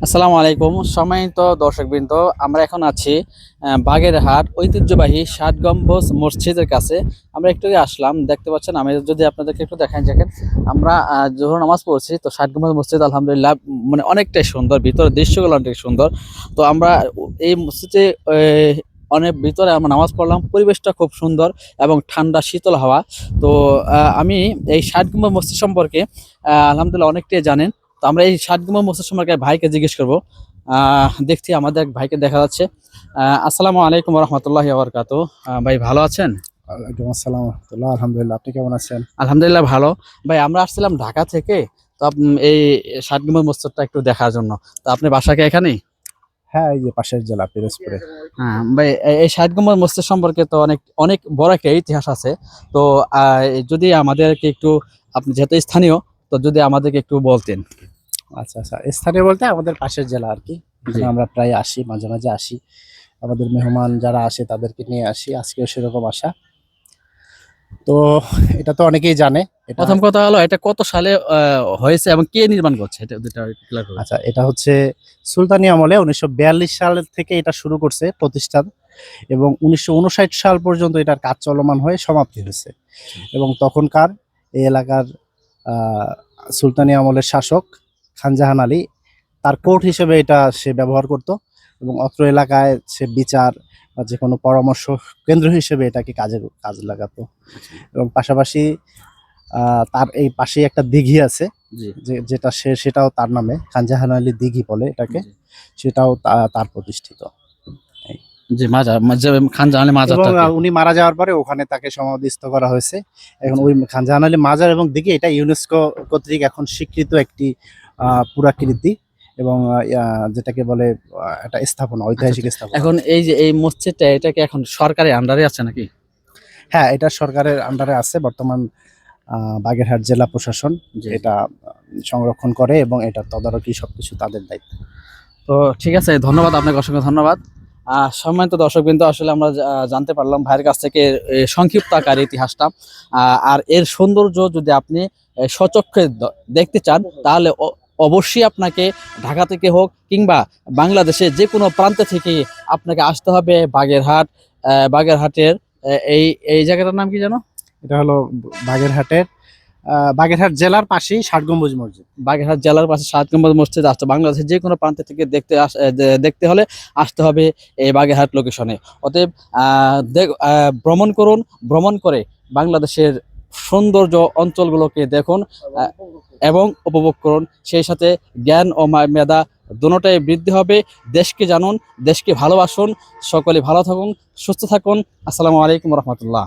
আসসালামু আলাইকুম সম্মানিত দর্শকবৃন্দ, আমরা এখন আছি বাগেরহাট ঐতিহ্যবাহী ৬০ গম্বুজ মসজিদের কাছে। আমরা একটু আগে আসলাম, দেখতে পাচ্ছেন। আমি যদি আপনাদেরকে একটু দেখাই, দেখেন আমরা জোহর নামাজ পড়ছি, তো ৬০ গম্বুজ মসজিদ আলহামদুলিল্লাহ মানে অনেকটাই সুন্দর, ভিতরের দৃশ্যগুলো অনেক সুন্দর। তো আমরা এই মসজিদে অনেক ভিতরে আমরা নামাজ পড়লাম, পরিবেশটা খুব সুন্দর এবং ঠান্ডা শীতল হাওয়া। তো আমি এই ৬০ গম্বুজ মসজিদ সম্পর্কে আলহামদুলিল্লাহ অনেকটাই জানেন। তো আমরা এই ৬০ গম্বুজ মসজিদ সম্পর্কে ভাইকে জিজ্ঞেস করবো। দেখছি আমাদের এক ভাইকে দেখা যাচ্ছে। আসসালামু আলাইকুম রহমতুল্লাহি ওয়া বারাকাতুহু। ভাই ভালো আছেন? ওয়ালাইকুম আসসালাম রহমতুল্লাহ। আলহামদুলিল্লাহ, আপনি কেমন আছেন? আলহামদুলিল্লাহ ভালো। ভাই আমরা আসছিলাম ঢাকা থেকে, তো এই ৬০ গম্বুজ মসজিদটা একটু দেখার জন্য। তো আপনি বাসা কি এখানেই? হ্যাঁ, এই যে পাশের জেলা পিরোজপুরে। হ্যাঁ ভাই, এই ৬০ গম্বুজ মসজিদ সম্পর্কে তো অনেক অনেক বড় একটা ইতিহাস আছে। তো যদি আমাদেরকে একটু, আপনি যেহেতু স্থানীয়, তো যদি আমাদেরকে একটু বলতেন। আচ্ছা আচ্ছা, স্থানীয় বলতে আমাদের পাশের জেলা আর কি। জি। এখানে আমরা প্রায় আসি, মাঝে মাঝে আসি। আমাদের মেহমান যারা আসে তাদেরকে নিয়ে আসি, আজকেও সেরকম আসা। তো এটা তো অনেকেই জানে। এটা প্রথম কথা হলো, এটা কত সালে হয়েছে এবং কে নির্মাণ করছে, এটা দুটা ক্লিয়ার করুন। আচ্ছা, এটা হচ্ছে সুলতানি আমলে ১৯৪২ সাল থেকে এটা শুরু করছে প্রতিষ্ঠান, এবং ১৯৫৯ সাল পর্যন্ত এটার কাজ চলমান হয়ে সমাপ্তি হয়েছে। এবং তখনকার এই এলাকার আহ, সুলতানি আমলের শাসক খানজাহান আলী তার কোর্ট হিসেবে এটা সে ব্যবহার করত, এবং অত্র এলাকায় সে বিচার বা যে কোনো পরামর্শ কেন্দ্র হিসেবে এটাকে কাজে লাগাতো। এবং পাশাপাশি তার এই পাশেই একটা দিঘি আছে, জি। যেটা সেটাও তার নামে, খানজাহান আলী দিঘি বলে এটাকে। জি। সেটাও তার প্রতিষ্ঠিত। এই। জি, মাজার খান জাহানের এবং মাজারটাকে। উনি মারা যাওয়ার পরে ওখানে তাকে সমাধিস্থ করা হয়েছে। এখন জি। ওই খানজাহান আলী মাজার এবং দিঘি এটা ইউনেস্কো কর্তৃক এখন স্বীকৃত একটি পুরাকীর্তি, এবং যেটাকে বলে একটা স্থাপনা, আচ্ছা ঐতিহাসিক আচ্ছা। স্থাপনা। এখন এই যে এই মসজিদটা, এটা কি এখন সরকারি আন্ডারে আছে নাকি? হ্যাঁ, এটা সরকারের আন্ডারে আছে বর্তমান। বাগেরহাট জেলা প্রশাসন জি জি। এটা সংরক্ষণ করে, এবং এটা তদারকি সবকিছু তাদের দায়িত্ব। তো ঠিক আছে, ধন্যবাদ আপনাকে, অসংখ্য ধন্যবাদ। সম্মানিত দর্শকবৃন্দ, আসলে আমরা জানতে পারলাম ভাইয়ের কাছ থেকে সংক্ষিপ্ত আকার ইতিহাসটা। আর এর সৌন্দর্য যদি আপনি স্বচক্ষে দেখতে চান, তাহলে অবশ্যই আপনাকে ঢাকা থেকে হোক কিংবা বাংলাদেশের যে কোনো প্রান্ত থেকে আপনাকে আসতে হবে বাগেরহাট। বাগেরহাটের এই এই জায়গাটার নাম কি জানো? এটা হলো বাগেরহাটের বাগেরহাট জেলার পাশেই ৬০ গম্বুজ মসজিদ। বাগেরহাট জেলার পাশে ৭ গম্বুজ মসজিদ আসতে, বাংলাদেশের যে কোনো প্রান্ত থেকে দেখতে হলে আসতে হবে এই বাগেরহাট লোকেশনে। অতএব ভ্রমণ করুন, ভ্রমণ করে বাংলাদেশের সৌন্দর্য অঞ্চলগুলোকে দেখুন এবং উপভোগ করুন। সেই সাথে জ্ঞান ও মেধা দুটোটাই বৃদ্ধি হবে। দেশকে জানুন, দেশকে ভালোবাসুন। সকলে ভালো থাকুন, সুস্থ থাকুন। আসসালামু আলাইকুম রহমতুল্লাহ।